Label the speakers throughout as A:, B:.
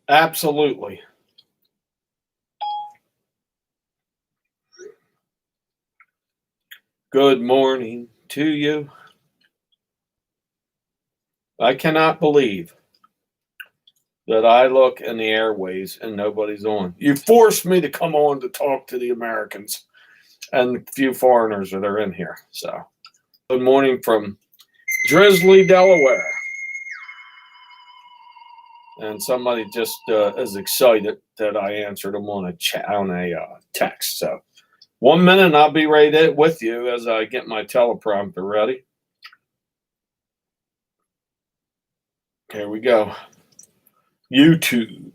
A: Absolutely. Good morning to you. I cannot believe that I look in the airways and nobody's on. You forced me to come on to talk to the Americans and the few foreigners that are in here. So, good morning from Drizzly, Delaware. And somebody just is excited that I answered them on a text. So, 1 minute and I'll be right with you as I get my teleprompter ready. Here we go. YouTube.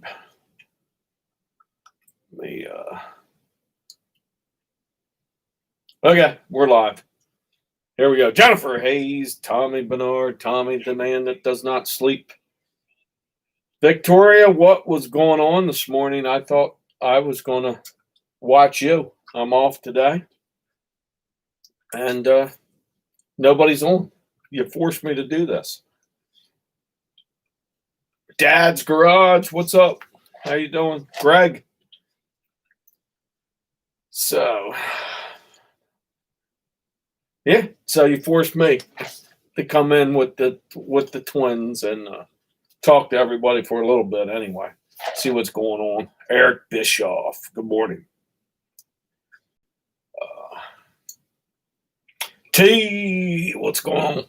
A: Okay, we're live. Here we go. Jennifer Hayes, Tommy Bernard, Tommy the man that does not sleep. Victoria, what was going on this morning? I thought I was going to watch you. I'm off today. And nobody's on. You forced me to do this. Dad's Garage, what's up? How you doing? Greg. So, yeah, so you forced me to come in with the twins and talk to everybody for a little bit anyway. See what's going on. Eric Bischoff, good morning. T, what's going on?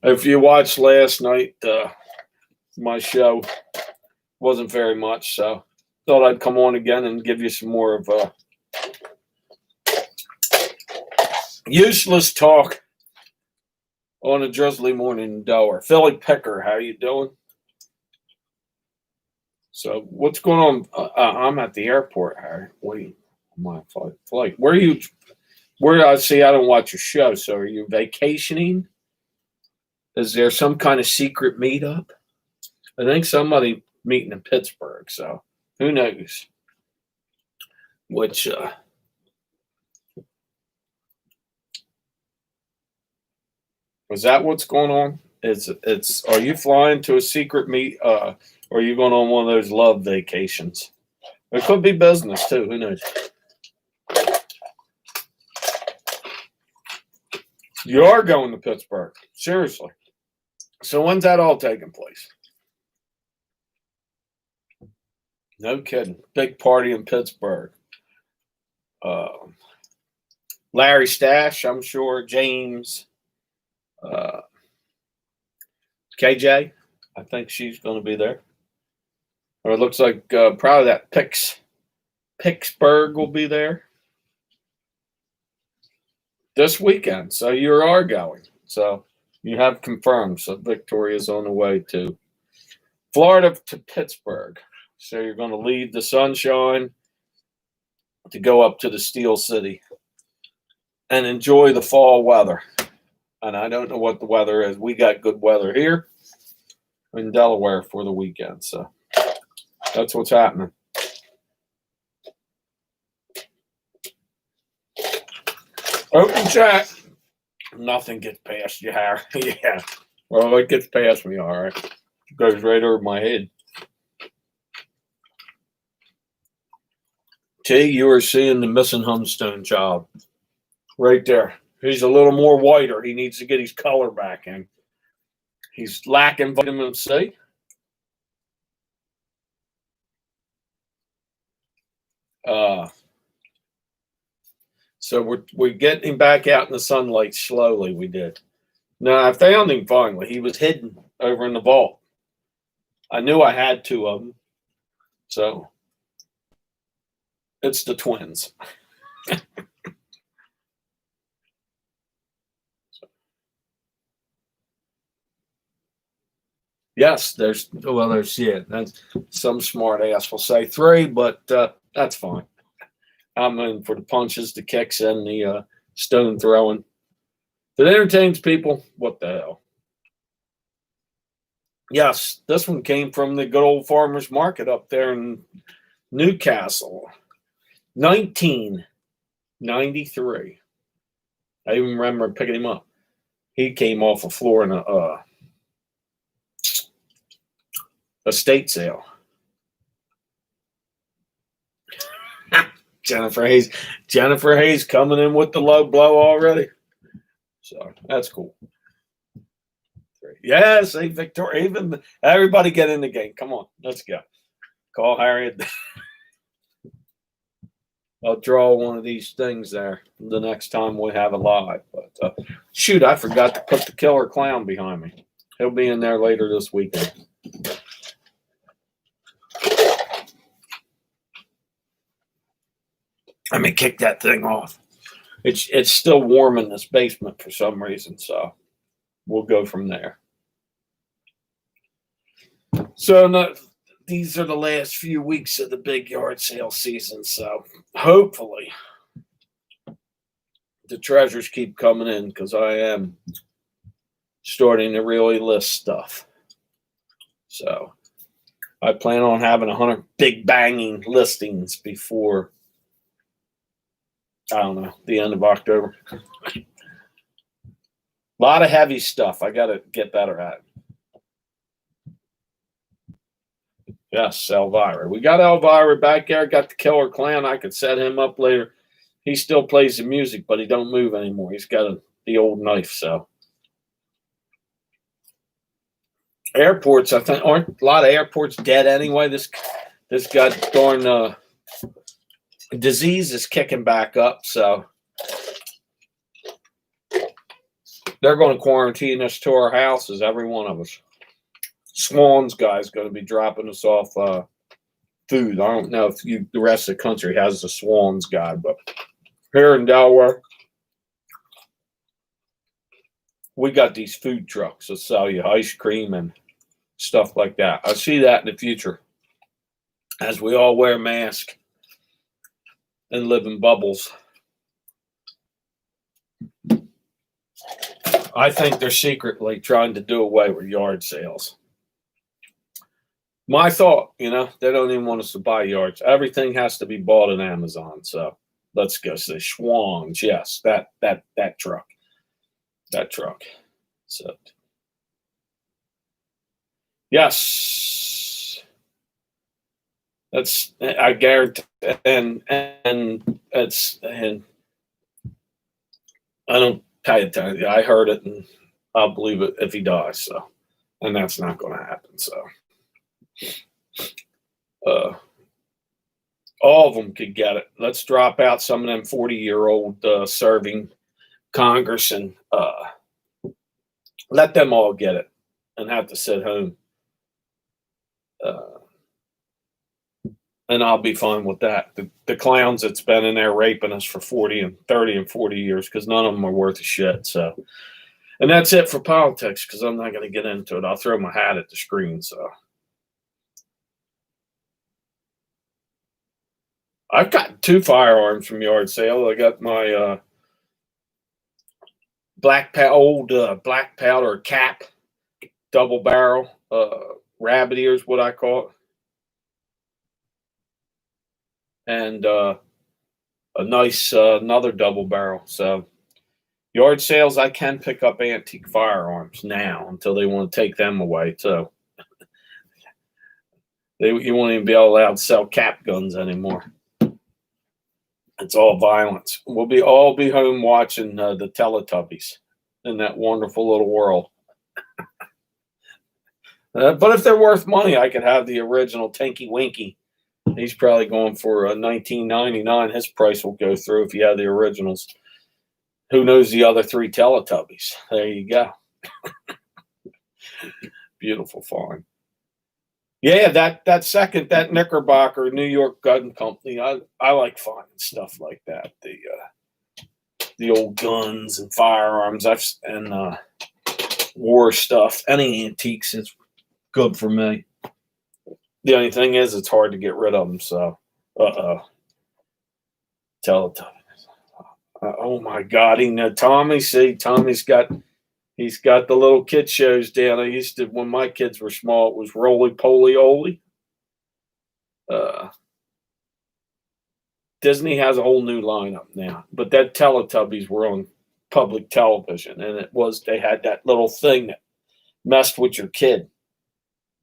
A: If you watched last night, my show wasn't very much, so thought I'd come on again and give you some more of useless talk on a drizzly morning in Delaware. Philly Picker, how you doing? So what's going on? I'm at the airport, Harry. Wait, my flight. Where are you? Where I see I don't watch your show. So are you vacationing? Is there some kind of secret meetup? I think somebody meeting in Pittsburgh. So who knows? Which is that what's going on? It's are you flying to a secret meet? Or are you going on one of those love vacations? It could be business too. Who knows? You are going to Pittsburgh. Seriously. So when's that all taking place? No kidding. Big party in Pittsburgh. Larry Stash, I'm sure. James. KJ. I think she's going to be there. Or it looks like probably that Pittsburgh will be there this weekend. So you are going. So you have confirmed. So Victoria's on the way to Florida to Pittsburgh. So you're going to leave the sunshine to go up to the Steel City and enjoy the fall weather. And I don't know what the weather is. We got good weather here in Delaware for the weekend. So that's what's happening. Open chat. Nothing gets past you, Harry. Yeah. Well, it gets past me, all right. It goes right over my head. T, you are seeing the missing Humstone child. Right there. He's a little more whiter. He needs to get his color back in. He's lacking vitamin C. So we're getting him back out in the sunlight slowly. We did. Now I found him finally. He was hidden over in the vault. I knew I had two of them. So it's the twins. Yes, there's that's some smart ass will say three, but that's fine. I'm in for the punches, the kicks, and the stone throwing. If it entertains people, what the hell? Yes, this one came from the good old farmers market up there in Newcastle, 1993. I even remember picking him up. He came off the floor in a estate sale. Jennifer Hayes coming in with the low blow already. So that's cool. Yes, hey, Victoria. Even everybody get in the game. Come on, let's go. Call Harriet. I'll draw one of these things there the next time we have a live. But shoot, I forgot to put the killer clown behind me. He'll be in there later this weekend. Let me kick that thing off. It's still warm in this basement for some reason, so we'll go from there. So these are the last few weeks of the big yard sale season, so hopefully the treasures keep coming in because I am starting to really list stuff. So I plan on having 100 big banging listings before, I don't know, the end of October. A lot of heavy stuff I got to get better at. Yes, Elvira. We got Elvira back there. Got the killer clown. I could set him up later. He still plays the music, but he don't move anymore. He's got the old knife. So airports, I think, aren't a lot of airports dead anyway. This got darn disease is kicking back up. So they're going to quarantine us to our houses, every one of us. Swans guy's going to be dropping us off food. I don't know if the rest of the country has the Swans guy, but here in Delaware, we got these food trucks that sell you ice cream and stuff like that. I see that in the future as we all wear masks and live in bubbles. I think they're secretly trying to do away with yard sales. My thought, they don't even want us to buy yards. Everything has to be bought on Amazon. So let's go say Schwans. Yes, that truck. That truck. So yes. That's, I guarantee, and it's, and I don't pay attention. I heard it and I'll believe it if he dies. So, and that's not going to happen. So all of them could get it. Let's drop out some of them 40-year-old serving Congress and let them all get it and have to sit home. And I'll be fine with that. The clowns that's been in there raping us for 30 and 40 years, because none of them are worth a shit. So, and that's it for politics, because I'm not going to get into it. I'll throw my hat at the screen. So I've got 2 firearms from yard sale. I got my black powder cap, double barrel, rabbit ears, what I call it. And a nice another double barrel. So yard sales, I can pick up antique firearms now until they want to take them away. So you won't even be allowed to sell cap guns anymore. It's all violence. We'll all be home watching the Teletubbies in that wonderful little world. But if they're worth money, I could have the original Tinky Winky. He's probably going for $19.99. His price will go through if you have the originals. Who knows the other 3 Teletubbies? There you go. Beautiful find. Yeah, that Knickerbocker New York Gun Company. I like finding stuff like that. The old guns and firearms and war stuff. Any antiques is good for me. The only thing is, it's hard to get rid of them. So, Teletubbies. Oh my God! Tommy's got the little kid shows down. I used to, when my kids were small, it was Roly Poly Oly. Disney has a whole new lineup now, but that Teletubbies were on public television, and they had that little thing that messed with your kid.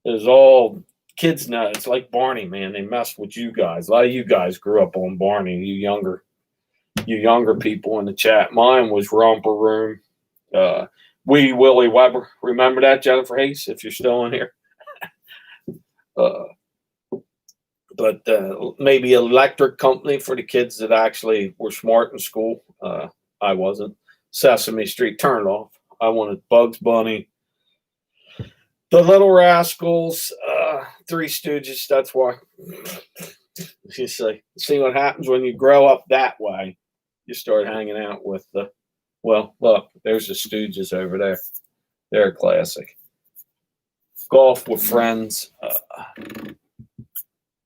A: It was all Kids know it's like Barney, man. They mess with you guys. A lot of you guys grew up on Barney. You younger people in the chat. Mine was Romper Room. Wee Willie Weber. Remember that, Jennifer Hayes? If you're still in here. Uh, but maybe Electric Company for the kids that actually were smart in school. I wasn't. Sesame Street, turn it off. I wanted Bugs Bunny, The Little Rascals, Three Stooges. That's why. You see what happens when you grow up that way. You start hanging out with the. Well, look, there's the Stooges over there. They're a classic. Golf with Friends.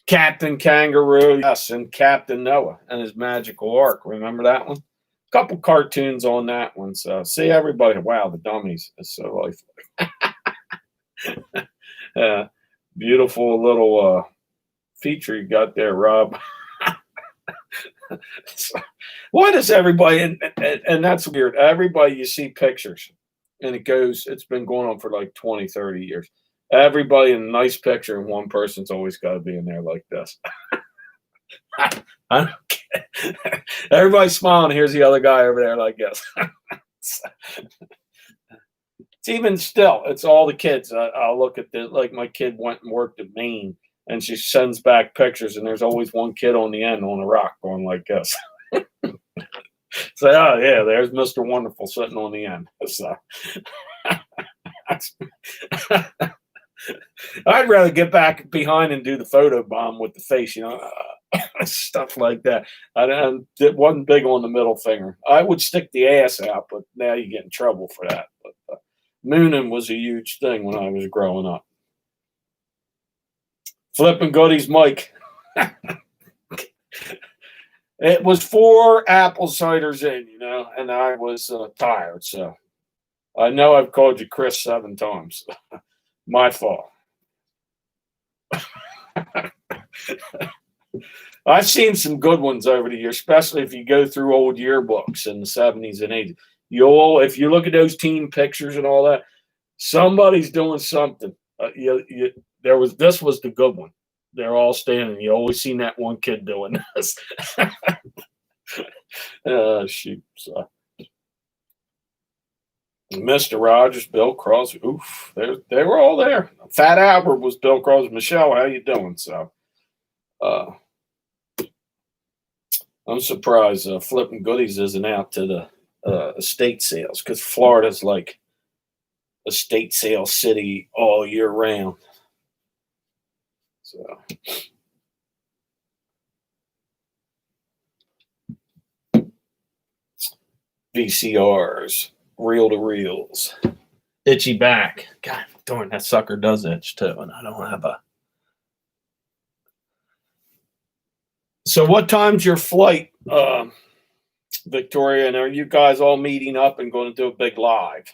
A: Captain Kangaroo, yes, and Captain Noah and his magical ark. Remember that one? A couple cartoons on that one. So see everybody. Wow, the dummies. It's so lifelike. Beautiful little feature you got there, Rob. So, why does everybody, and that's weird, everybody you see pictures, and it's been going on for like 20, 30 years. Everybody in a nice picture, and one person's always got to be in there like this. I don't care. Everybody's smiling. Here's the other guy over there like this. It's even still, it's all the kids. I'll look at like my kid went and worked at Maine, and she sends back pictures, and there's always one kid on the end on a rock going like this. So, oh, yeah, there's Mr. Wonderful sitting on the end. So, I'd rather get back behind and do the photo bomb with the face, stuff like that. It wasn't big on the middle finger. I would stick the ass out, but now you get in trouble for that. But mooning was a huge thing when I was growing up. Flipping Goodies, Mike. It was 4 apple ciders in, and I was tired. So I know I've called you Chris 7 times. My fault. I've seen some good ones over the years, especially if you go through old yearbooks in the 70s and 80s. If you look at those team pictures and all that, somebody's doing something. This was the good one. They're all standing. You always seen that one kid doing this. Shoot. So. Mr. Rogers, Bill Crosby. Oof, they were all there. Fat Albert was Bill Crosby. Michelle, how you doing? So, I'm surprised Flipping Goodies isn't out to the estate sales, because Florida's like estate sale city all year round. So. VCRs. Reel to reels. Itchy back. God darn, that sucker does itch too, and I don't have a. So what time's your flight, Victoria? And are you guys all meeting up and going to do a big live?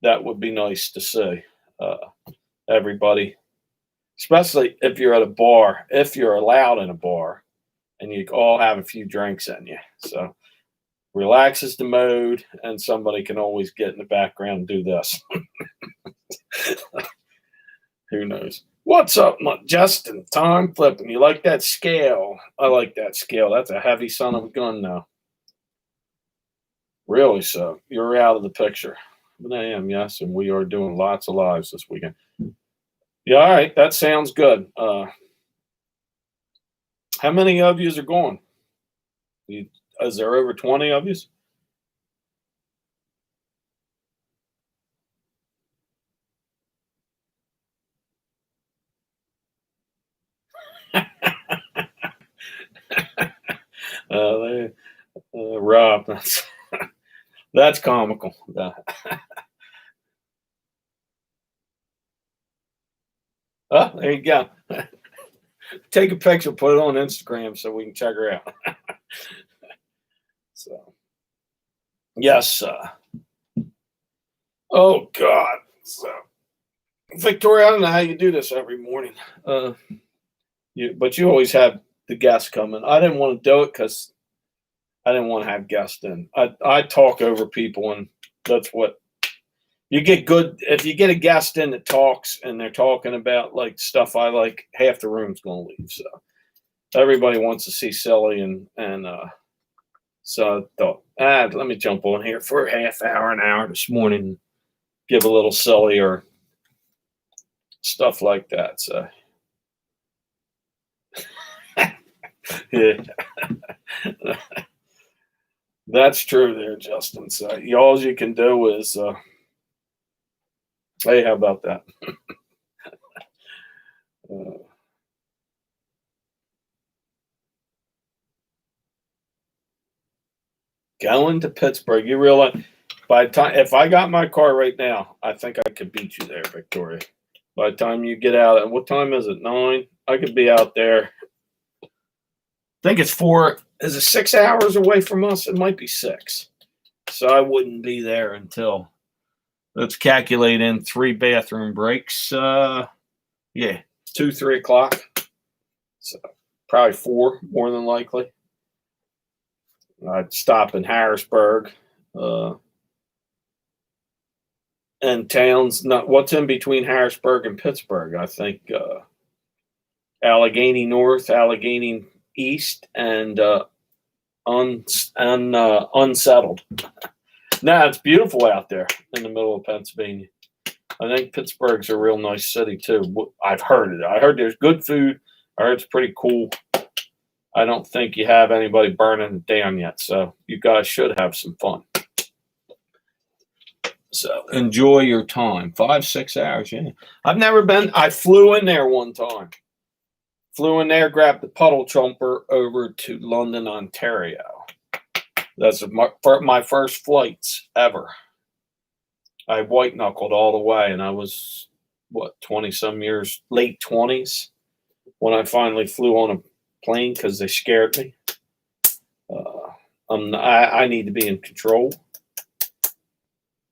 A: That would be nice to see. Everybody, especially if you're at a bar, if you're allowed in a bar, and you all have a few drinks in you. So. Relaxes the mode, and somebody can always get in the background and do this. Who knows? What's up, Justin? Time Flipping. You like that scale? I like that scale. That's a heavy son of a gun now. Really so. You're out of the picture. But I am, yes, and we are doing lots of lives this weekend. Yeah, all right. That sounds good. How many of you are going? Is there over 20 of you? Rob, that's comical. Oh, there you go. Take a picture, put it on Instagram so we can check her out. So, yes. Oh God. So, Victoria, I don't know how you do this every morning. But you always have the guests coming. I didn't want to do it because I didn't want to have guests in. I talk over people, and that's what You get good if you get a guest in that talks and they're talking about like stuff I like. Half the room's gonna leave. So everybody wants to see Silly, and so I thought, let me jump on here for a half hour, an hour this morning, and give a little Silly or stuff like that. So yeah, that's true there, Justin. So all you can do is, hey, how about that? Uh, Going to Pittsburgh, you realize by the time if I got my car right now, I think I could beat you there, Victoria. By the time you get out, and what time is it? 9. I could be out there. I think it's 4. Is it 6 hours away from us? It might be 6. So I wouldn't be there until, let's calculate in 3 bathroom breaks. Yeah, 2, 3 o'clock. So probably 4, more than likely. I'd stop in Harrisburg, and towns. Not what's in between Harrisburg and Pittsburgh. I think Allegheny North, Allegheny East, and unsettled. Nah, it's beautiful out there in the middle of Pennsylvania. I think Pittsburgh's a real nice city too. I've heard it. I heard there's good food. I heard it's pretty cool. I don't think you have anybody burning it down yet, so you guys should have some fun. So enjoy your time. 5, 6 hours, yeah. I've never been. I flew in there one time. Flew in there, grabbed the puddle jumper over to London, Ontario. That's my first flights ever. I white knuckled all the way, and I was 20 some years, late 20s, when I finally flew on a plane because they scared me. I need to be in control.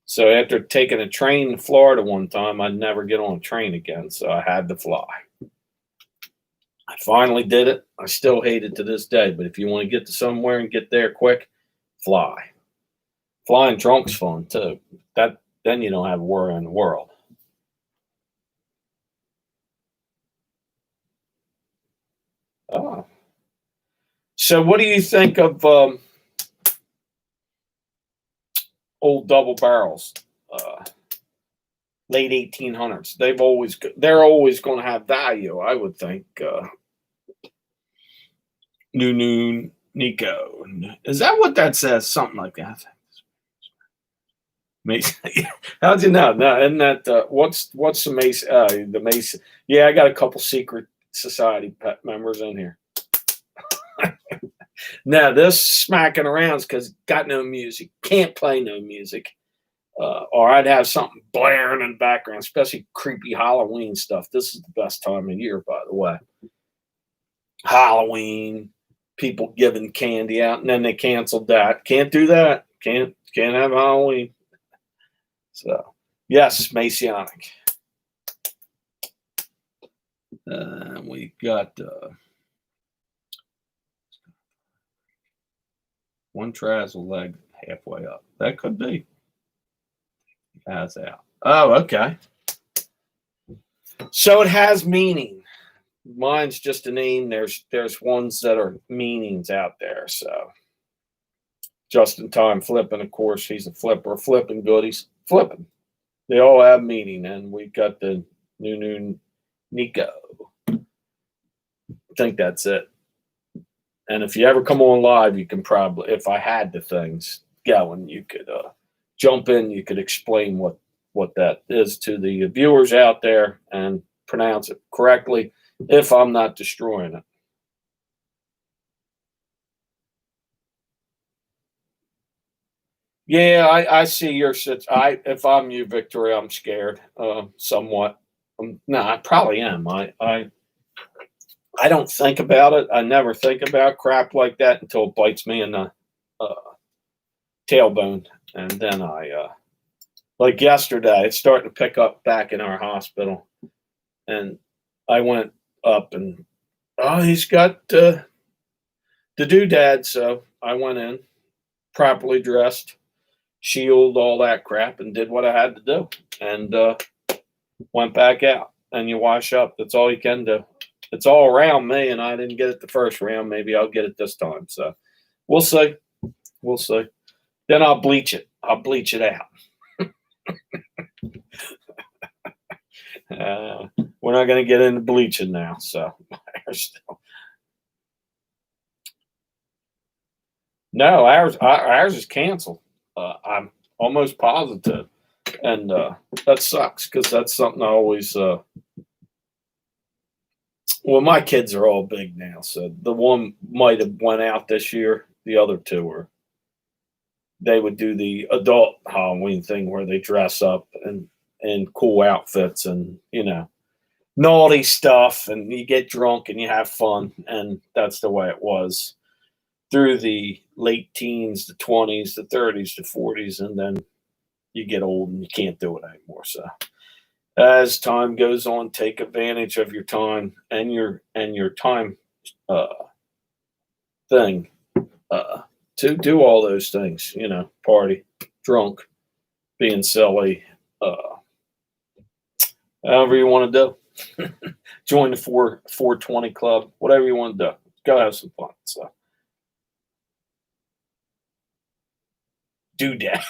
A: So after taking a train to Florida one time, I'd never get on a train again, so I had to fly. I finally did it. I still hate it to this day, but if you want to get to somewhere and get there quick, fly. Flying drunk's fun too. Then you don't have a worry in the world. Oh. So what do you think of old double barrels? Late 1800s. They're always going to have value, I would think. New Nico. Is that what that says? Something like that. Mason. How'd you know? No, isn't that what's the Mason? The Mason. Yeah, I got a couple secret society members in here. Now this smacking around because got no music, can't play no music, or I'd have something blaring in the background, especially creepy Halloween stuff. This is the best time of year, by the way. Halloween, people giving candy out, and then they canceled that. Can't do that. Can't have Halloween. So yes, Masonic. We got. One trazzle leg halfway up. That could be. That's out. Oh, okay. So it has meaning. Mine's just a name. There's ones that are meanings out there. So just in time flipping, of course, he's a flipper. Flipping goodies. Flipping. They all have meaning. And we got the new Nico. I think that's it. And if you ever come on live, you can probably, if I had the things going, you could jump in. You could explain what that is to the viewers out there and pronounce it correctly if I'm not destroying it. Yeah, I see your situation. If I'm you, Victoria, I'm scared somewhat. No, I probably am. I don't think about it. I never think about crap like that until it bites me in the tailbone. And then like yesterday, it's starting to pick up back in our hospital. And I went up and, he's got the doodad. So I went in, properly dressed, shield, all that crap, and did what I had to do, and went back out. And you wash up. That's all you can do. It's all around me, and I didn't get it the first round. Maybe I'll get it this time. So we'll see. We'll see. Then I'll bleach it. I'll bleach it out. We're not going to get into bleaching now. So no, ours is canceled. I'm almost positive, and that sucks because that's something I always. Well, my kids are all big now, so the one might have went out this year. The other two are. They would do the adult Halloween thing where they dress up and in cool outfits and naughty stuff, and you get drunk and you have fun, and that's the way it was through the late teens, the 20s, the 30s, the 40s, and then you get old and you can't do it anymore. So as time goes on, take advantage of your time and your time thing to do all those things. Party, drunk, being silly, however you want to do. Join the 420 club, whatever you want to do. Go have some fun. So do that.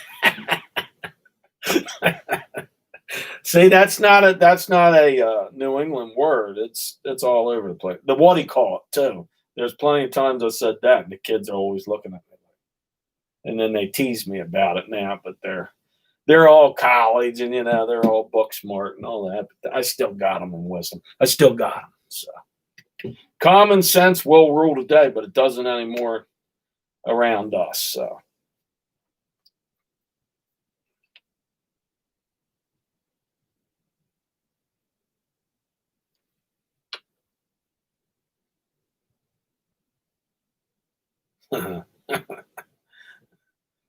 A: See, that's not a New England word. It's all over the place. The what he call it too. There's plenty of times I said that, and the kids are always looking at me, and then they tease me about it now. But they're all college, and they're all book smart and all that. But I still got them in wisdom. I still got them. So common sense will rule today, but it doesn't anymore around us. So.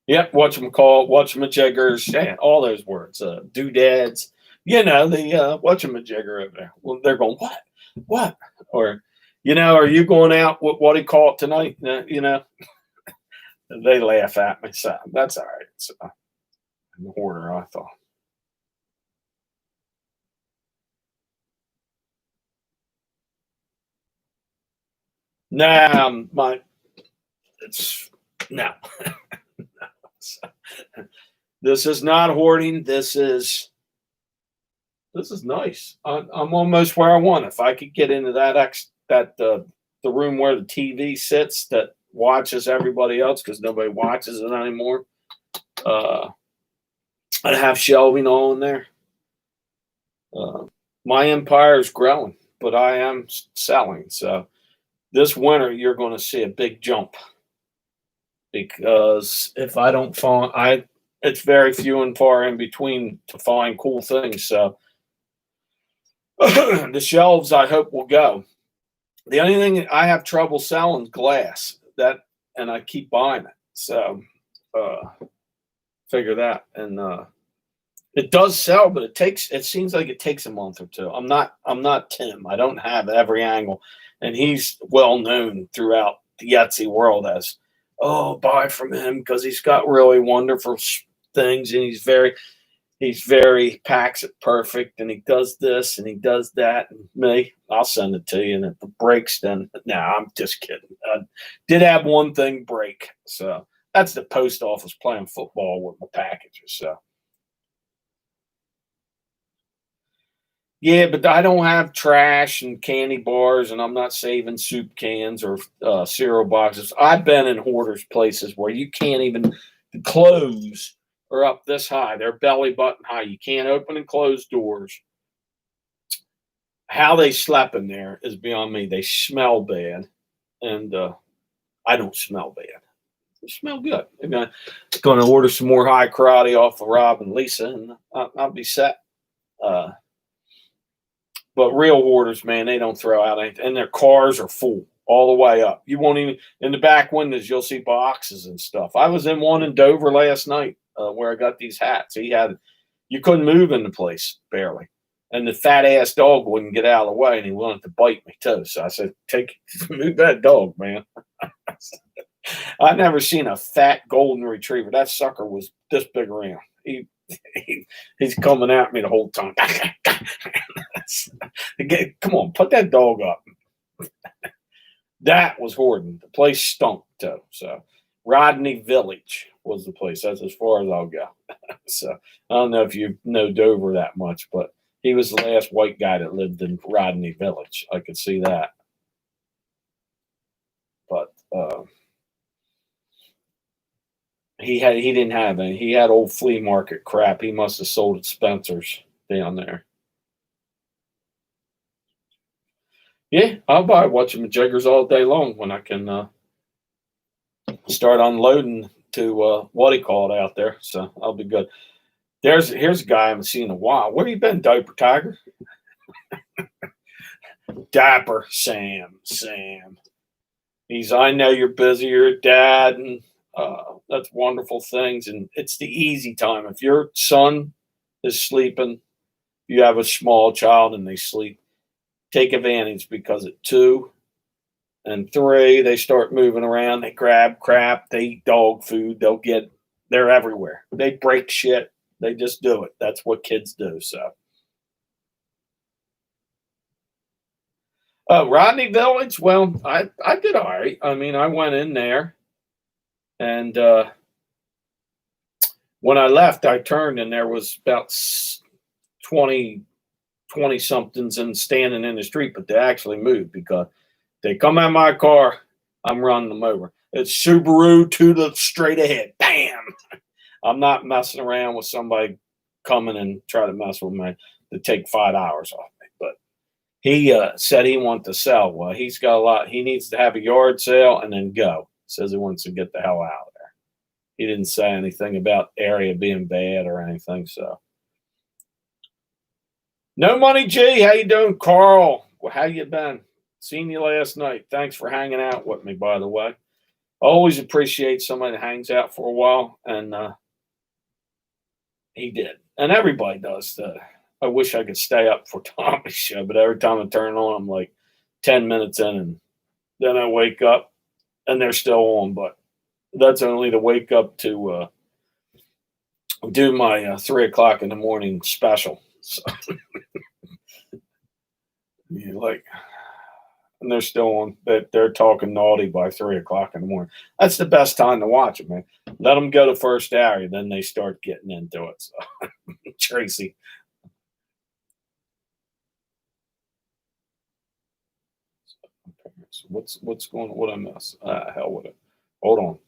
A: Yep, whatchamajiggers, yeah, all those words, doodads, the whatchamajigger over there. Well, they're going, what? Or, are you going out with what he called tonight? They laugh at me, so that's all right. So, I'm a hoarder, I thought. Nah, it's no. This is not hoarding. This is nice. I'm almost where I want. If I could get into the room where the TV sits that watches everybody else because nobody watches it anymore, I'd have shelving all in there. My empire is growing, but I am selling. So this winter, you're going to see a big jump because if I don't find, it's very few and far in between to find cool things. So the shelves, I hope, will go. The only thing I have trouble selling is glass. And I keep buying it. So figure that. And it does sell, but it seems like it takes a month or two. I'm not Tim. I don't have every angle. And he's well known throughout the Etsy world as, buy from him because he's got really wonderful things, and he's very packs it perfect, and he does this and he does that. And me, I'll send it to you, and if it breaks, then I'm just kidding. I did have one thing break, so that's the post office playing football with my packages. So yeah, but I don't have trash and candy bars, and I'm not saving soup cans or cereal boxes. I've been in hoarders places where you can't even the clothes are up this high. They're belly button high. You can't open and close doors. How they slept in there is beyond me. They smell bad, and I don't smell bad. They smell good. I'm going to order some more high karate off of Rob and Lisa, and I'll be set. But real hoarders, man, they don't throw out anything, and their cars are full all the way up. You won't even in the back windows. You'll see boxes and stuff. I was in one in Dover last night where I got these hats. You couldn't move in the place barely, and the fat ass dog wouldn't get out of the way, and he wanted to bite me too. So I said, move that dog, man." I never seen a fat golden retriever. That sucker was this big around. He's coming at me the whole time. Come on, put that dog up. That was Horton. The place stunk too. So Rodney Village was the place. That's as far as I'll go. So I don't know if you know Dover that much, but he was the last white guy that lived in Rodney Village. I could see that. But he didn't have any. He had old flea market crap. He must have sold at Spencer's down there. Yeah, I'll buy whatchamajiggers all day long when I can start unloading to what he called out there. So I'll be good. Here's a guy I haven't seen in a while. Where you been, Diaper Tiger? Dapper Sam. I know you're busy. You're a dad, and that's wonderful things. And it's the easy time. If your son is sleeping, you have a small child and they sleep, take advantage because at 2 and 3, they start moving around. They grab crap. They eat dog food. They're everywhere. They break shit. They just do it. That's what kids do. So, Rodney Village. Well, I did all right. I mean, I went in there, and when I left, I turned, and there was about 20 somethings and standing in the street, but they actually moved because they come out my car, I'm running them over. It's Subaru to the straight ahead. Bam! I'm not messing around with somebody coming and try to mess with me to take $5 off me. But he said he wanted to sell. Well, he's got a lot. He needs to have a yard sale and then go. Says he wants to get the hell out of there. He didn't say anything about area being bad or anything. So, no money, G. How you doing, Carl? Well, how you been? Seen you last night. Thanks for hanging out with me, by the way. Always appreciate somebody that hangs out for a while, and he did. And everybody does. I wish I could stay up for Tommy's show, but every time I turn on, I'm like 10 minutes in, and then I wake up, and they're still on. But that's only to wake up to do my 3 o'clock in the morning special. So, yeah, and they're still on. They're talking naughty by 3 o'clock in the morning. That's the best time to watch it, man. Let them go to first hour, then they start getting into it. So, Tracy. What's going on? What I miss? Hell with it. Hold on.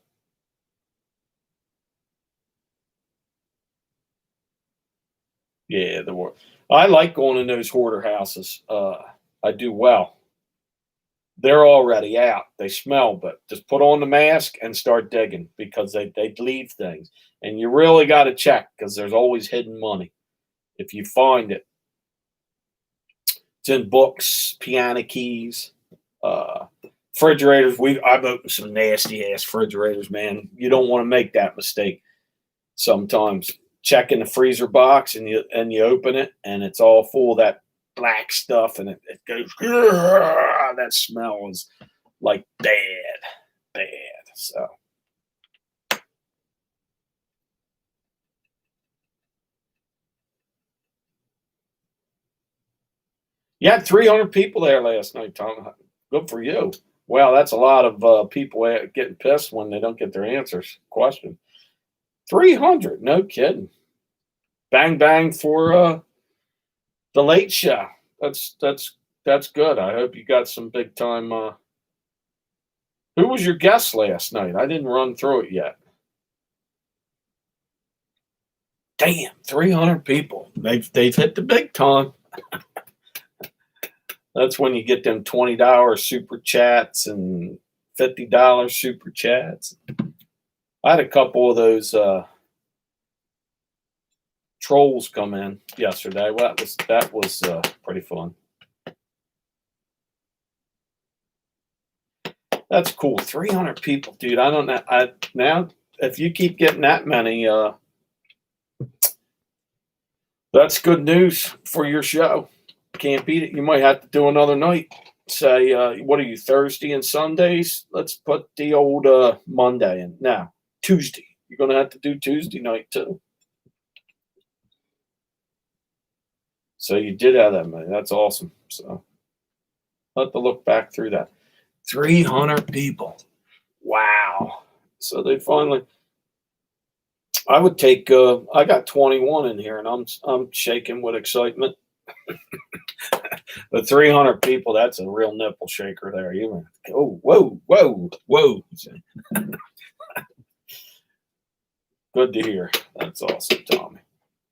A: Yeah, I like going in those hoarder houses. I do well. They're already out. They smell, but just put on the mask and start digging because they leave things. And you really got to check because there's always hidden money. If you find it, it's in books, piano keys, refrigerators. I've opened some nasty ass refrigerators, man. You don't want to make that mistake. Sometimes check in the freezer box and you open it and it's all full of that black stuff and it goes. That smell is like bad. So. You had 300 people there last night, Tom. Good for you. Wow, that's a lot of people getting pissed when they don't get their answers. Question. 300, no kidding. Bang bang for the late show. That's good. I hope you got some big time. Who was your guest last night? I didn't run through it yet. Damn, 300 people. They've hit the big time. That's when you get them $20 super chats and $50 super chats. I had a couple of those trolls come in yesterday. Well, that was pretty fun. That's cool. 300 people, dude. I don't know. Now if you keep getting that many, that's good news for your show. Can't beat it. You might have to do another night. say, what are you, Thursday and Sundays? Let's put the old Monday in. Now, Tuesday. You're going to have to do Tuesday night too. So you did have that money. That's awesome. So I'll have to look back through that. 300 people. Wow. So they finally. I would take. I got 21 in here, and I'm shaking with excitement. The 300 people. That's a real nipple shaker there. You. Oh, whoa, whoa, whoa. Good to hear. That's awesome, Tommy.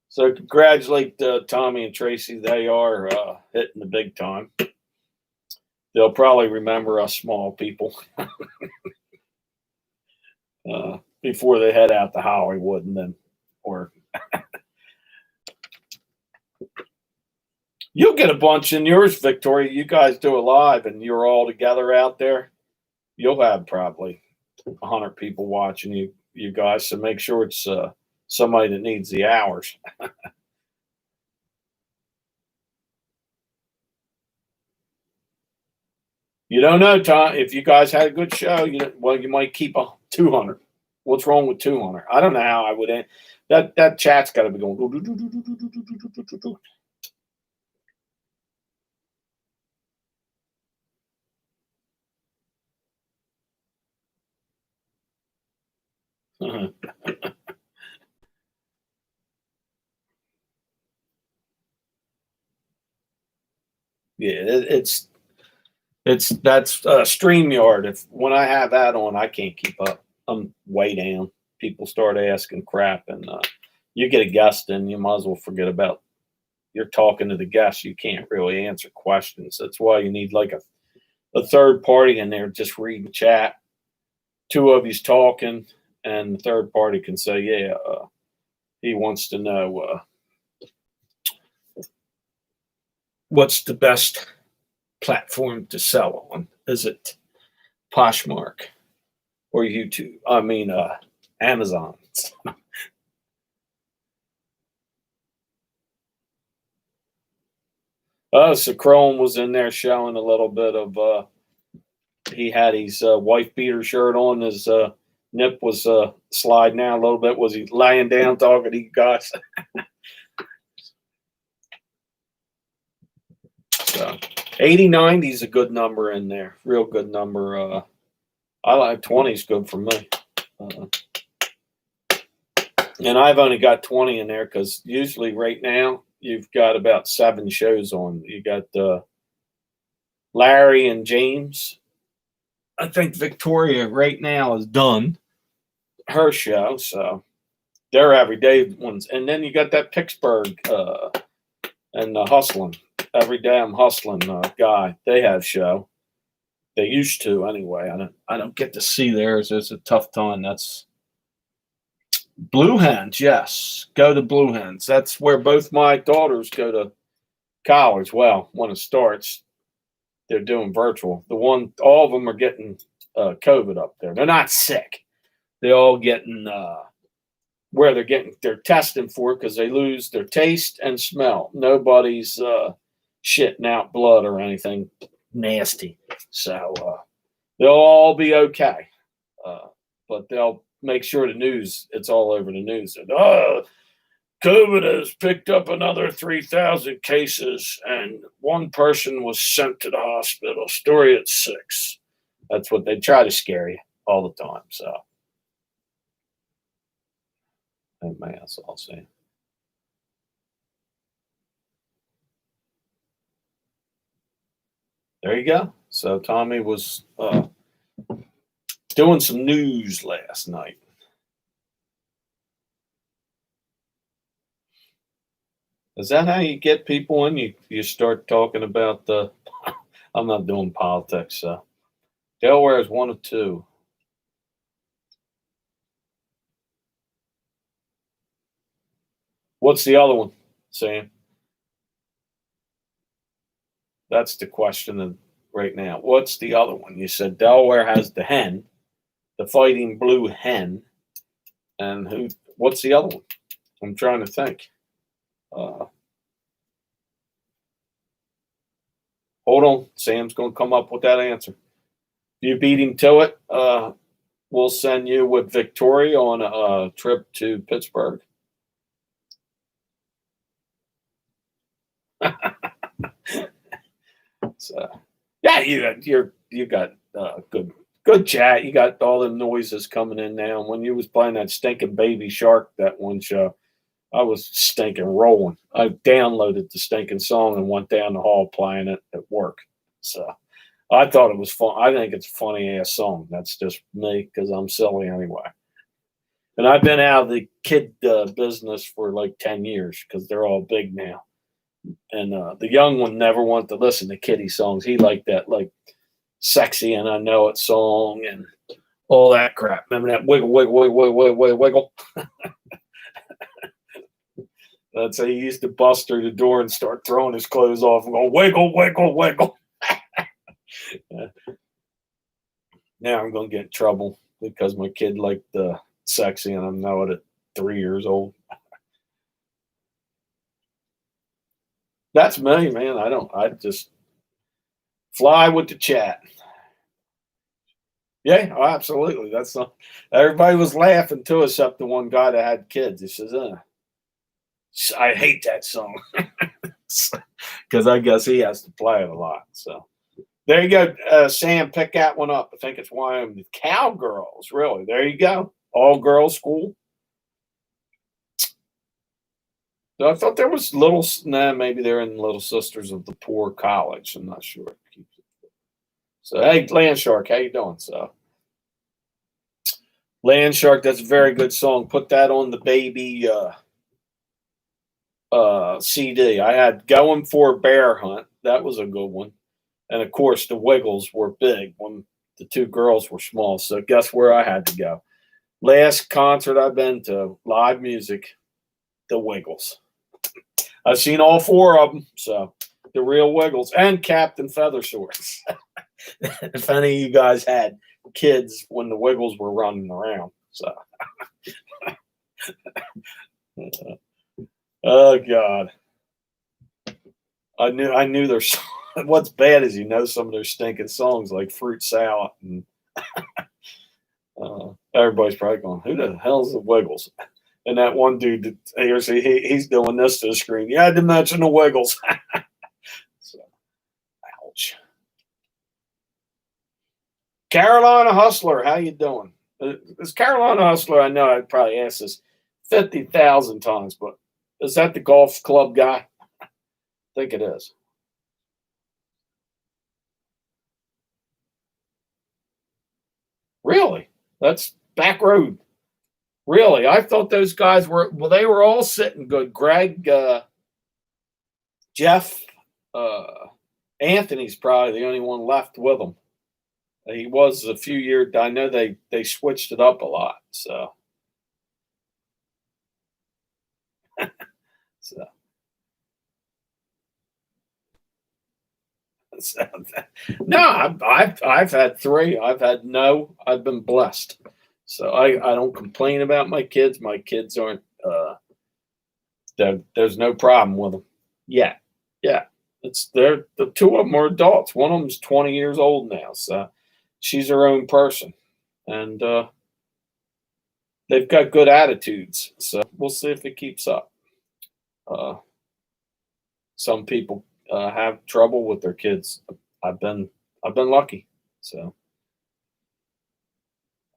A: So congratulate Tommy and Tracy. They are hitting the big time. They'll probably remember us small people before they head out to Hollywood and then, or you'll get a bunch in yours, Victoria. You guys do it live and you're all together out there. You'll have probably 100 people watching you guys. So make sure it's somebody that needs the hours. You don't know, Tom. If you guys had a good show, you might keep a 200. What's wrong with 200? I don't know how I would end. That chat's got to be going. Yeah, it's that's StreamYard. If when I have that on, I can't keep up. I'm way down. People start asking crap, and you get a guest, and you might as well forget about. You're talking to the guest. You can't really answer questions. That's why you need like a third party in there just reading chat. Two of you's talking, and the third party can say, "Yeah, he wants to know what's the best platform to sell on. Is it Poshmark or YouTube? I mean, Amazon." So Chrome was in there showing a little bit of. He had his wife beater shirt on. His nip was sliding out a little bit. Was he lying down talking to you guys? So 80, 90 is a good number in there. Real good number. I like 20 is good for me. And I've only got 20 in there because usually right now you've got about 7 shows on. You got Larry and James. I think Victoria right now is done her show, so they're everyday ones. And then you got that Pittsburgh and Hustling. Every day I'm hustling guy. They have show. They used to anyway. I don't get to see theirs. It's a tough time. That's Blue Hens. Yes, go to Blue Hens. That's where both my daughters go to college. Well, when it starts, they're doing virtual. All of them are getting COVID up there. They're not sick. They're all getting where they're testing for because they lose their taste and smell. Nobody's shitting out blood or anything nasty. So they'll all be okay. But they'll make sure it's all over the news. And, COVID has picked up another 3,000 cases, and one person was sent to the hospital. Story at 6. That's what they try to scare you all the time. So, man, that's all I'm saying. There you go. So Tommy was doing some news last night. Is that how you get people in? You start talking about the. I'm not doing politics, so Delaware is 1 of 2. What's the other one, Sam? That's the question right now. What's the other one? You said Delaware has the hen, the Fighting Blue Hen, and who? What's the other one? I'm trying to think. Hold Hold on. Sam's going to come up with that answer. If you beat him to it, we'll send you with Victoria on a trip to Pittsburgh. So, yeah, you got good chat. You got all the noises coming in now. And when you was playing that stinking Baby Shark that one show, I was stinking rolling. I downloaded the stinking song and went down the hall playing it at work. So I thought it was fun. I think it's a funny ass song. That's just me because I'm silly anyway. And I've been out of the kid business for like 10 years because they're all big now. And the young one never wanted to listen to kiddie songs. He liked that like sexy and I know it song and all that crap. Remember that wiggle, wiggle, wiggle, wiggle, wiggle, wiggle. That's how he used to bust through the door and start throwing his clothes off and go wiggle, wiggle, wiggle. Now I'm going to get in trouble because my kid liked the sexy and I know it at 3 years old. That's me, man. I just fly with the chat. Yeah, oh, absolutely. That's not, everybody was laughing too, except the one guy that had kids. He says, I hate that song. Because I guess he has to play it a lot. So there you go. Sam, pick that one up. I think it's Wyoming. Cowgirls, really. There you go. All girls school. I thought there was little, maybe they're in Little Sisters of the Poor College. I'm not sure. So, hey, Land Shark, how you doing? So, Land Shark, that's a very good song. Put that on the Baby CD. I had Going for a Bear Hunt. That was a good one. And, of course, the Wiggles were big when the two girls were small. So, guess where I had to go? Last concert I've been to, live music, the Wiggles. I've seen all four of them, so the real Wiggles and Captain Featherswords. If any of you guys had kids when the Wiggles were running around, so oh God, I knew their. What's bad is some of their stinking songs like Fruit Salad, and everybody's probably going, "Who the hell's the Wiggles?" And that one dude, he's doing this to the screen. You had to mention the Wiggles. So, ouch. Carolina Hustler, how you doing? This Carolina Hustler, I know I'd probably asked this 50,000 times, but is that the golf club guy? I think it is. Really? That's back road. Really? I thought those guys they were all sitting good. Greg, Jeff, Anthony's probably the only one left with them. He was a few years. I know they switched it up a lot. So, no, I've had three. I've had no. I've been blessed. So I don't complain about my kids. My kids aren't. There's no problem with them. Yeah. The two of them are adults. One of them's 20 years old now. So she's her own person, and they've got good attitudes. So we'll see if it keeps up. Some people have trouble with their kids. I've been lucky. So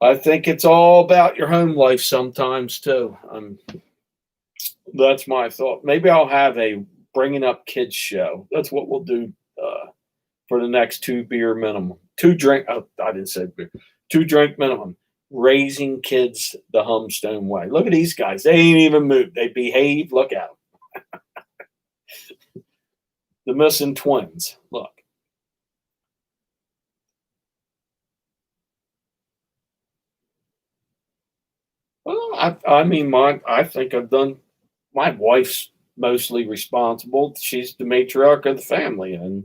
A: I think it's all about your home life sometimes too. That's my thought. Maybe I'll have a bringing up kids show. That's what we'll do for the next 2 beer minimum. 2 drink. Oh, I didn't say beer. 2 drink minimum. Raising kids the Humstone way. Look at these guys. They ain't even moved. They behave. Look at them. The missing twins. Look. Well, I think I've done. My wife's mostly responsible. She's the matriarch of the family, and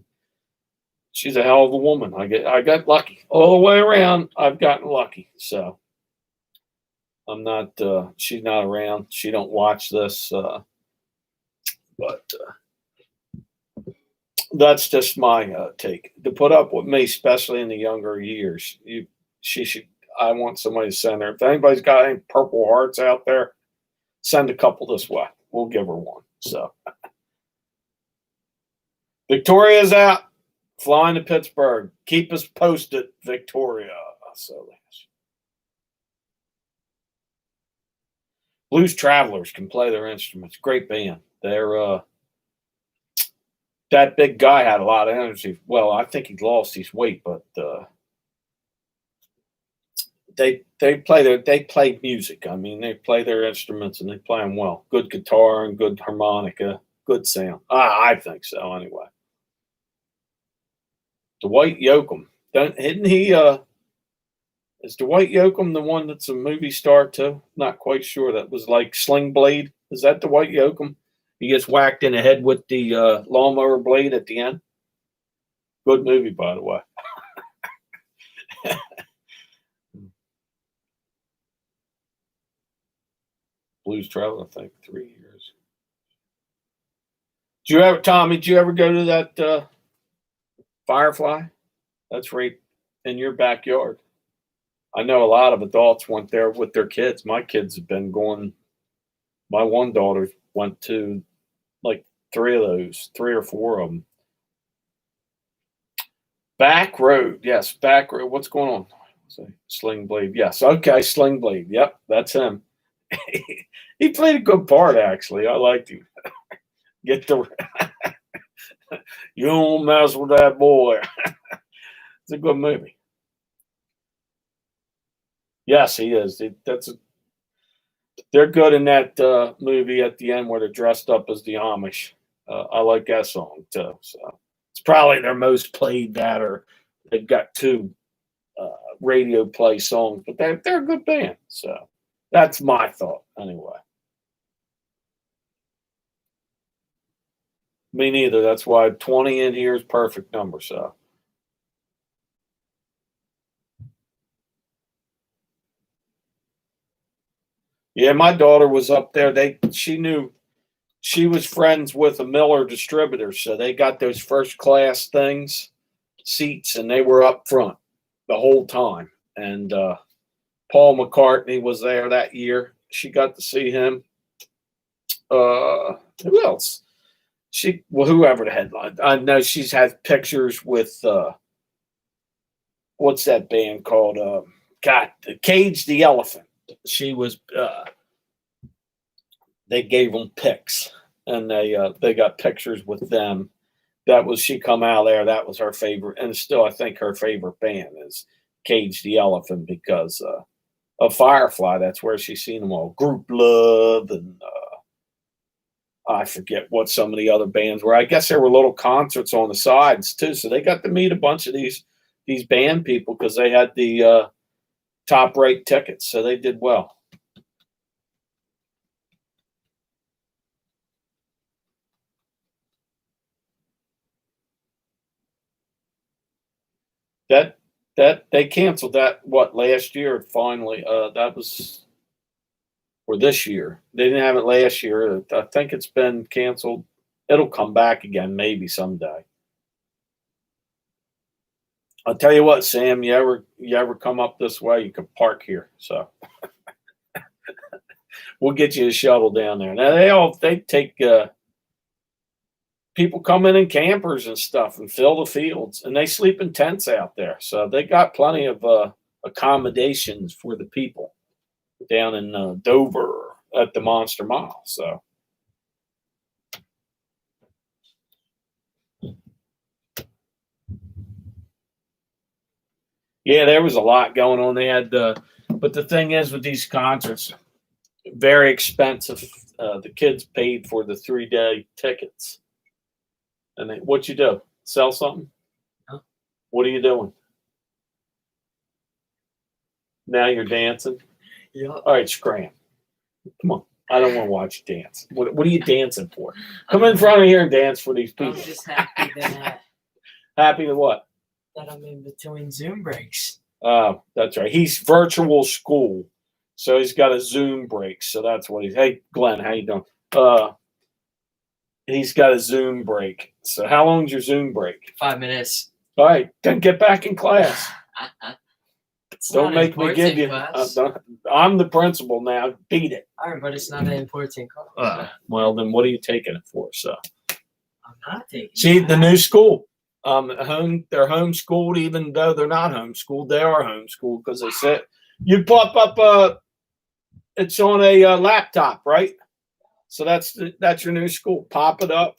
A: she's a hell of a woman. I got lucky all the way around. I've gotten lucky. So I'm not. She's not around. She don't watch this. But That's just my take. To put up with me, especially in the younger years, she should. I want somebody to send her. If anybody's got any Purple Hearts out there, send a couple this way. We'll give her one. So Victoria's out, flying to Pittsburgh. Keep us posted, Victoria. So Blues Travelers can play their instruments. Great band. They're that big guy had a lot of energy. Well, I think he lost his weight, but they play music. I mean, they play their instruments and they play them well. Good guitar and good harmonica, good sound. I think so anyway. Dwight Yoakam, isn't he? Is Dwight Yoakam the one that's a movie star too? Not quite sure. That was like Sling Blade. Is that Dwight Yoakam? He gets whacked in the head with the lawnmower blade at the end. Good movie, by the way. Blues Travel, I think 3 years. Did you ever, Tommy? Did you ever go to that Firefly? That's right in your backyard. I know a lot of adults went there with their kids. My kids have been going. My one daughter went to like 3 or 4 of them. Back Road, yes, Back Road. What's going on? Sling Blade, yes. Okay, Sling Blade. Yep, that's him. He played a good part, actually. I liked him. Get the you don't mess with that boy. It's a good movie. Yes, he is. They're good in that movie at the end where they're dressed up as the Amish. I like that song too. So it's probably their most played that, or they've got 2 radio play songs, but they're a good band. So that's my thought anyway. Me neither. That's why 20 in here is perfect number. So yeah, my daughter was up there. She was friends with a Miller distributor, so they got those first class things, seats, and they were up front the whole time. And Paul McCartney was there that year. She got to see him. Who else? Whoever the headline. I know she's had pictures with what's that band called? Cage the Elephant. She was. They gave them pics, and they got pictures with them. That was she come out there. That was her favorite, and still I think her favorite band is Cage the Elephant because of Firefly. That's where she's seen them all. Group Love and I forget what some of the other bands were. I guess there were little concerts on the sides too, so they got to meet a bunch of these band people because they had the top rate tickets, so they did well. That they canceled that last year finally. That was or this year. They didn't have it last year. I think it's been canceled. It'll come back again maybe someday. I'll tell you what, Sam. You ever come up this way? You can park here. So we'll get you a shuttle down there. Now they take people come in campers and stuff and fill the fields, and they sleep in tents out there. So they got plenty of accommodations for the people down in Dover at the Monster Mile. So yeah, there was a lot going on. They had but the thing is with these concerts, very expensive. The kids paid for the 3-day tickets. And what you do? Sell something?
B: Huh?
A: What are you doing? Now you're dancing?
B: Yeah.
A: All right, scram. Come on. I don't want to watch you dance. What are you dancing for? Come in front of here and dance for these people.
B: I'm just happy that
A: Happy to what?
B: that I'm in between Zoom breaks.
A: Oh, that's right. He's virtual school. So he's got a Zoom break. So that's what he's. Hey, Glenn, how you doing? He's got a Zoom break. So how long's your Zoom break?
B: 5 minutes.
A: All right, then get back in class.
B: It's
A: Don't
B: not an
A: make me give
B: important
A: you.
B: class.
A: I'm the principal now. Beat it.
B: All right, but it's not an important class.
A: Well, then what are you taking it for? So
B: I'm not taking
A: see
B: that.
A: the new school. They're homeschooled, even though they're not homeschooled. They are homeschooled because they said you pop up. It's on a laptop, right? So that's your new school. Pop it up,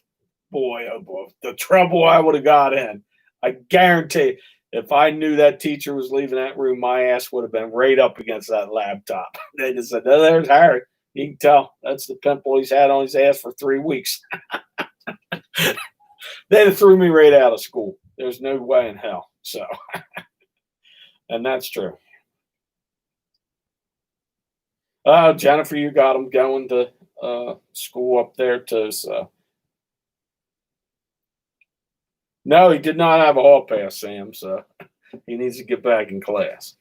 A: boy. Oh boy, the trouble I would have got in. I guarantee. If I knew that teacher was leaving that room, my ass would have been right up against that laptop. They just said, "No, there's Harry. You can tell that's the pimple he's had on his ass for 3 weeks." They threw me right out of school. There's no way in hell. So, and that's true. Jennifer, you got him going to school up there too. So, no, he did not have a hall pass, Sam. So he needs to get back in class.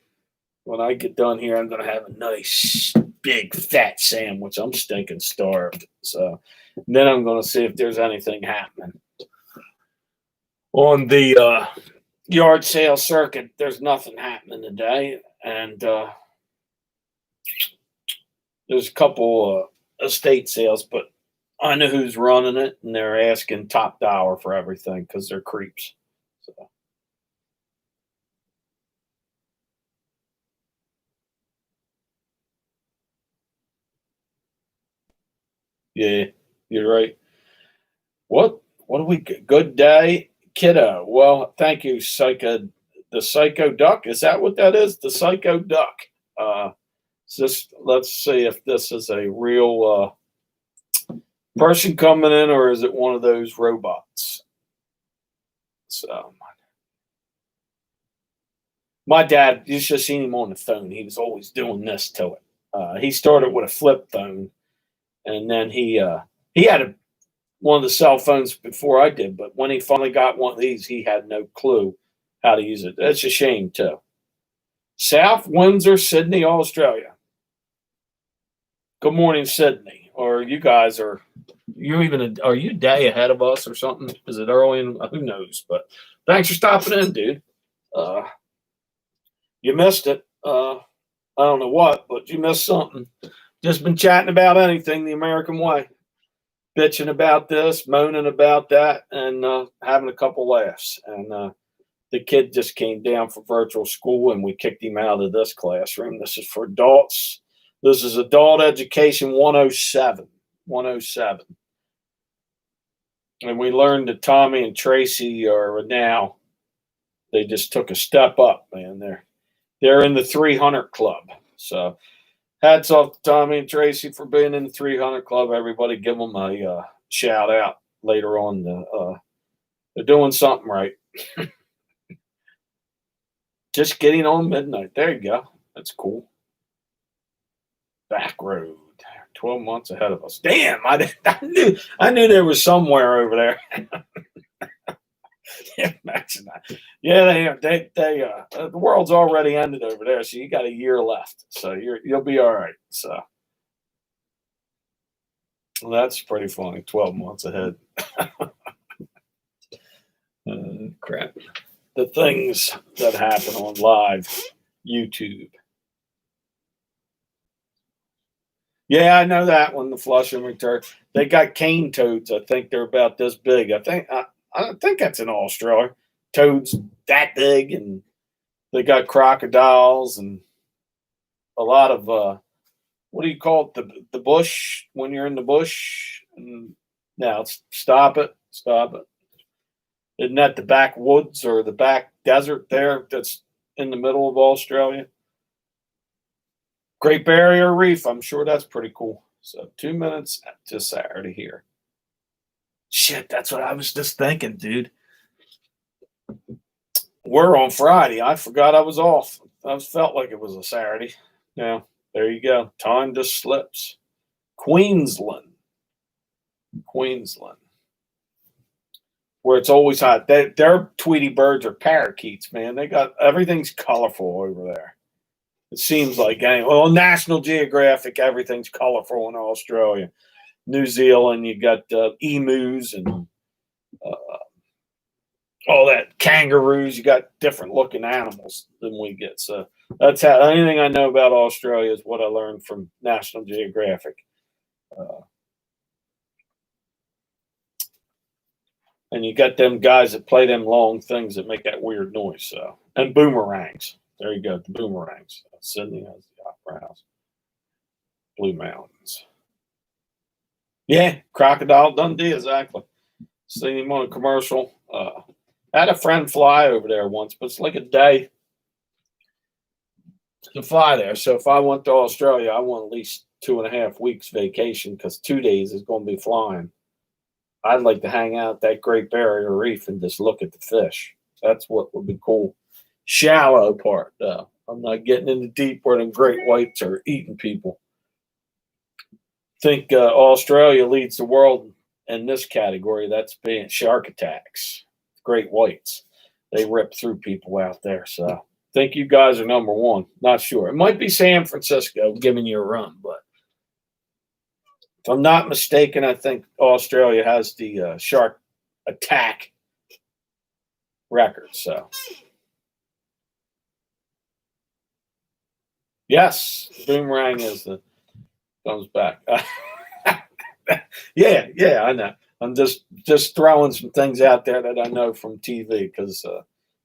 A: When I get done here, I'm going to have a nice, big, fat sandwich. I'm stinking starved. So then I'm going to see if there's anything happening. On the yard sale circuit, there's nothing happening today. And there's a couple estate sales, but I know who's running it, and they're asking top dollar for everything because they're creeps. So. Yeah, you're right. What do we get? Good day, kiddo. Well, thank you, Psycho. The Psycho Duck. Is that what that is? The Psycho Duck. Let's see if this is a real person coming in, or is it one of those robots? So, my dad, you should have seen him on the phone. He was always doing this to it. He started with a flip phone, and then he had one of the cell phones before I did. But when he finally got one of these, he had no clue how to use it. That's a shame too. South Windsor, Sydney, Australia. Good morning, Sydney. Or you guys are you a day ahead of us or something? Is it early? Who knows? But thanks for stopping in, dude. You missed it. I don't know what, but you missed something. Just been chatting about anything the American way, bitching about this, moaning about that, and having a couple laughs. And the kid just came down for virtual school, and we kicked him out of this classroom. This is for adults. This is Adult Education 107. 107. And we learned that Tommy and Tracy are now, they just took a step up, man. They're in the 300 club. So hats off to Tommy and Tracy for being in the 300 club. Everybody give them a shout out later on. They're doing something right. Just getting on midnight. There you go. That's cool. Back road. 12 months ahead of us. Damn, I knew there was somewhere over there. Imagine that. Yeah, they the world's already ended over there, so you got a year left. So you'll be all right. So well, that's pretty funny. 12 months ahead. Crap. The things that happen on live YouTube. Yeah, I know that one. The Flushing Return. They got cane toads. I think they're about this big. I think that's in Australia. Toads that big, and they got crocodiles and a lot of what do you call it? The bush when you're in the bush. And now stop it. Isn't that the backwoods or the back desert there? That's in the middle of Australia. Great Barrier Reef. I'm sure that's pretty cool. So 2 minutes to Saturday here. Shit, that's what I was just thinking, dude. We're on Friday. I forgot I was off. I felt like it was a Saturday. Now, there you go. Time just slips. Queensland. Where it's always hot. Their Tweety birds are parakeets, man. They got everything's colorful over there. It seems like, well, National Geographic, everything's colorful in Australia. New Zealand, you got emus and all that kangaroos. You got different looking animals than we get. So that's how anything I know about Australia is what I learned from National Geographic. And you got them guys that play them long things that make that weird noise. So and boomerangs. There you go, the boomerangs. Sydney has the Opera House. Blue Mountains. Yeah, Crocodile Dundee, exactly. Seen him on a commercial. I had a friend fly over there once, but it's like a day to fly there. So if I went to Australia, I want at least 2.5 weeks vacation because 2 days is going to be flying. I'd like to hang out at that Great Barrier Reef and just look at the fish. That's what would be cool. Shallow part, though. I'm not getting in the deep where them great whites are eating people. Think Australia leads the world in this category. That's being shark attacks. Great whites. They rip through people out there. So think you guys are number one. Not sure. It might be San Francisco giving you a run, but if I'm not mistaken, I think Australia has the shark attack record. So yes, boomerang is the comes back. yeah, I know. I'm just throwing some things out there that I know from TV because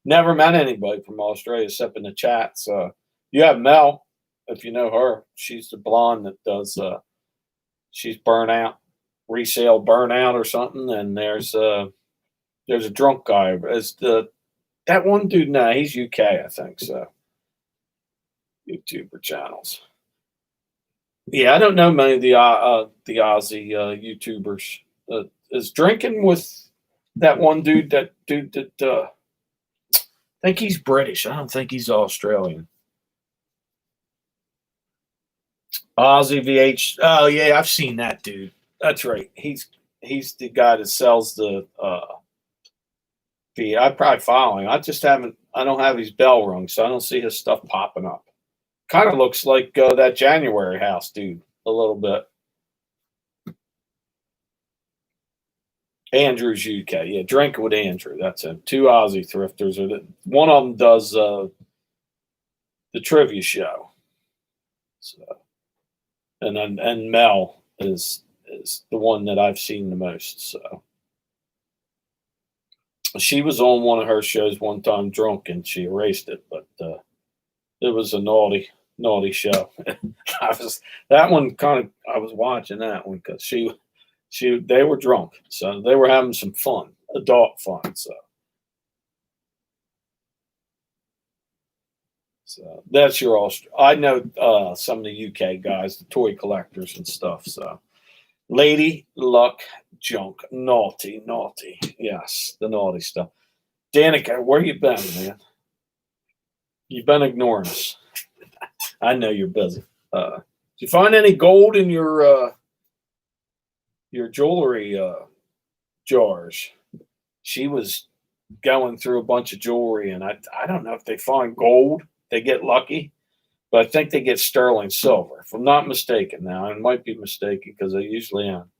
A: never met anybody from Australia except in the chat. So you have Mel, if you know her. She's the blonde that does. She's Burnout, Resale Burnout or something. And there's a drunk guy. As that one dude. Nah, he's UK, I think. So YouTuber channels. Yeah, I don't know many of the Aussie YouTubers. Is drinking with that one dude. That dude that I think he's British. I don't think he's Australian. Aussie VH. Oh yeah, I've seen that dude. That's right. He's the guy that sells the I probably follow him. I just haven't. I don't have his bell rung, so I don't see his stuff popping up. Kind of looks like that January House dude a little bit. Andrew's UK. Yeah, Drink with Andrew. That's him. 2 Aussie thrifters. One of them does the trivia show. So, and Mel is the one that I've seen the most. So she was on one of her shows one time drunk and she erased it, but it was a naughty show. I was watching that one because they were drunk, so they were having some fun, adult fun. So that's your I know some of the UK guys, the toy collectors and stuff. So Lady Luck Junk, naughty. Yes, the naughty stuff. Danica, where you been, man? You've been ignoring us. I know you're busy. Did you find any gold in your jewelry jars? She was going through a bunch of jewelry, and I don't know if they find gold, they get lucky, but I think they get sterling silver. If I'm not mistaken, now I might be mistaken because I usually am.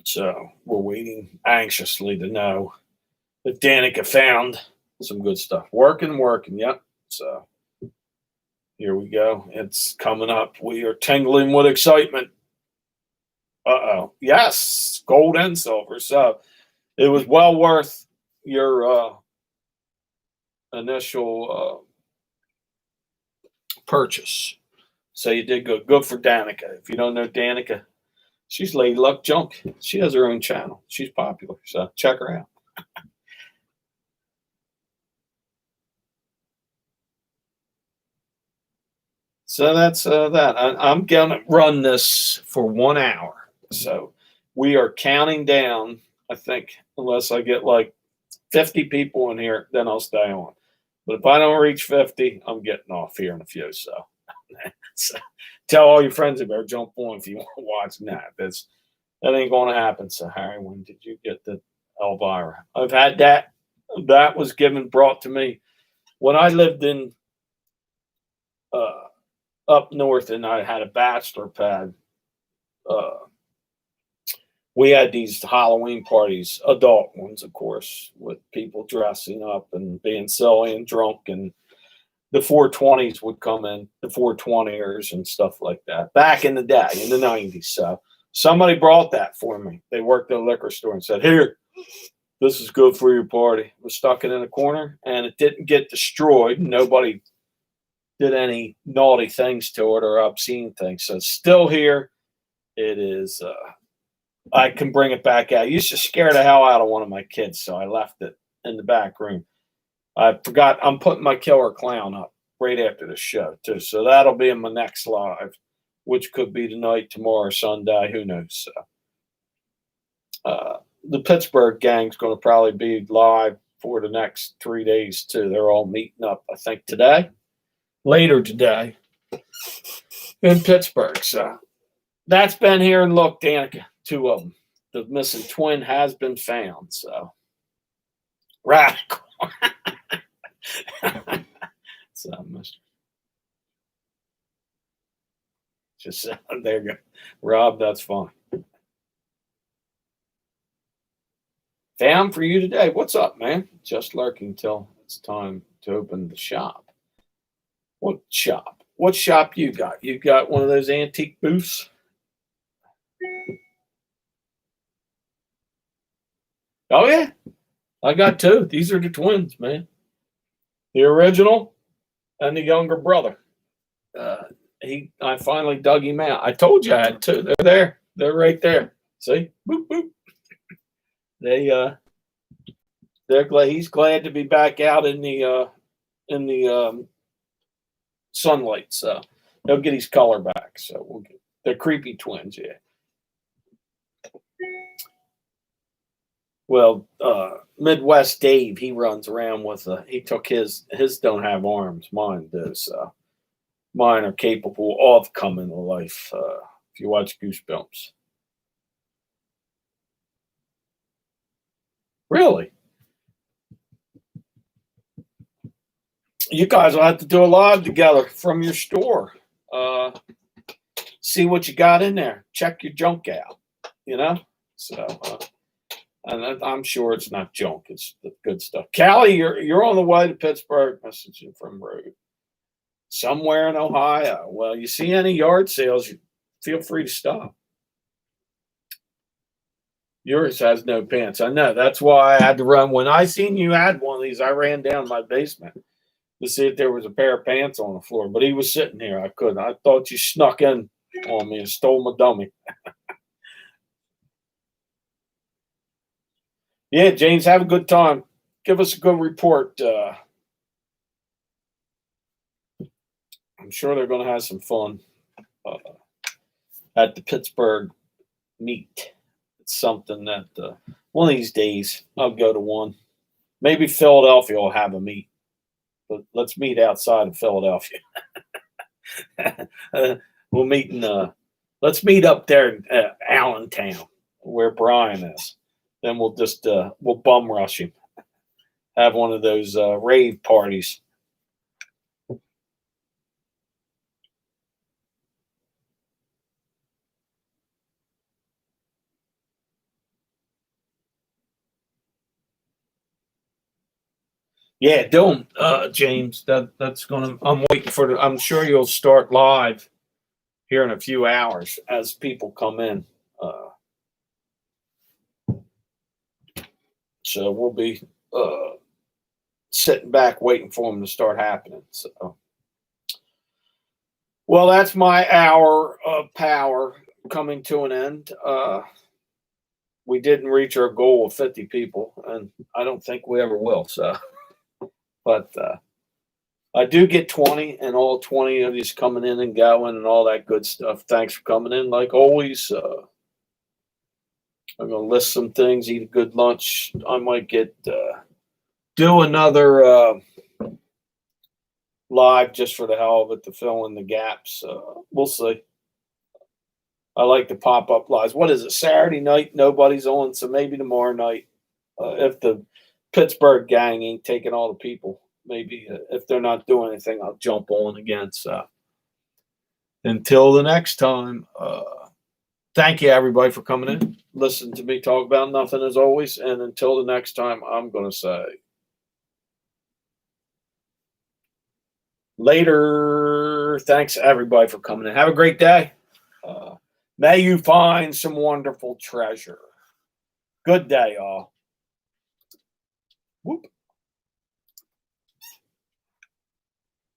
A: So we're waiting anxiously to know if Danica found some good stuff. Working. Yep. So here we go. It's coming up. We are tingling with excitement. Yes, gold and silver. So it was well worth your initial purchase. So you did good for Danica. If you don't know Danica, she's Lady Luck Junk. She has her own channel. She's popular, so check her out. So that's that. I'm gonna run this for 1 hour. So we are counting down. I think unless I get like 50 people in here, then I'll stay on. But if I don't reach 50, I'm getting off here in a few. So, tell all your friends they better jump on if you want to watch that. That ain't going to happen. So Harry, when did you get the Elvira? I've had that. That was brought to me when I lived in up north, and I had a bachelor pad. we had these Halloween parties, adult ones, of course, with people dressing up and being silly and drunk, and the 420s would come in, the 420ers and stuff like that. Back in the day, in the 90s. So somebody brought that for me. They worked at a liquor store and said, "Here, this is good for your party." We stuck it in a corner, and it didn't get destroyed. Nobody did any naughty things to it or obscene things. So it's still here. It is. I can bring it back out. I used to scare the hell out of one of my kids, so I left it in the back room. I forgot I'm putting my killer clown up right after the show too, so that'll be in my next live, which could be tonight, tomorrow, Sunday. Who knows? The Pittsburgh gang's going to probably be live for the next 3 days too. They're all meeting up, I think, later today, in Pittsburgh. So that's been here, and look, Danica, 2 of them. The missing twin has been found. So radical. So, just there you go, Rob. That's fine. Found for you today. What's up, man? Just lurking till it's time to open the shop. What shop? What shop you got? You got one of those antique booths? Oh yeah, I got 2. These are the twins, man. The original and the younger brother. I finally dug him out. I told you I had 2. They're there. They're right there. See? Boop boop. They're glad. He's glad to be back out in the sunlight. So he'll get his color back. So they're creepy twins, yeah. Well, Midwest Dave, he runs around with he took his don't have arms, mine does. Mine are capable of coming to life. If you watch Goosebumps. Really? You guys will have to do a live together from your store. See what you got in there. Check your junk out, So and I'm sure it's not junk. It's the good stuff. Callie, you're on the way to Pittsburgh. Messaging from Road. Somewhere in Ohio. Well, you see any yard sales, you feel free to stop. Yours has no pants. I know. That's why I had to run. When I seen you had one of these, I ran down my basement to see if there was a pair of pants on the floor. But he was sitting here. I couldn't. I thought you snuck in on me and stole my dummy. Yeah, James, have a good time. Give us a good report. I'm sure they're going to have some fun at the Pittsburgh meet. It's something that one of these days I'll go to one. Maybe Philadelphia will have a meet, but let's meet outside of Philadelphia. We'll meet let's meet up there in Allentown, where Brian is. Then we'll just we'll bum rush him. Have one of those rave parties. Yeah, don't, James. That's gonna. I'm waiting for. I'm sure you'll start live here in a few hours as people come in. So we'll be sitting back waiting for them to start happening. So, well, that's my hour of power coming to an end. We didn't reach our goal of 50 people, and I don't think we ever will. So. But I do get 20, and all 20 of you's coming in and going and all that good stuff. Thanks for coming in, like always. I'm going to list some things, eat a good lunch. I might do another live just for the hell of it to fill in the gaps. We'll see. I like to pop up lives. What is it, Saturday night? Nobody's on, so maybe tomorrow night. If the Pittsburgh gang ain't taking all the people. Maybe if they're not doing anything, I'll jump on again. So until the next time, thank you, everybody, for coming in. Listen to me talk about nothing as always. And until the next time, I'm going to say later. Thanks, everybody, for coming in. Have a great day. May you find some wonderful treasure. Good day, y'all. Whoop.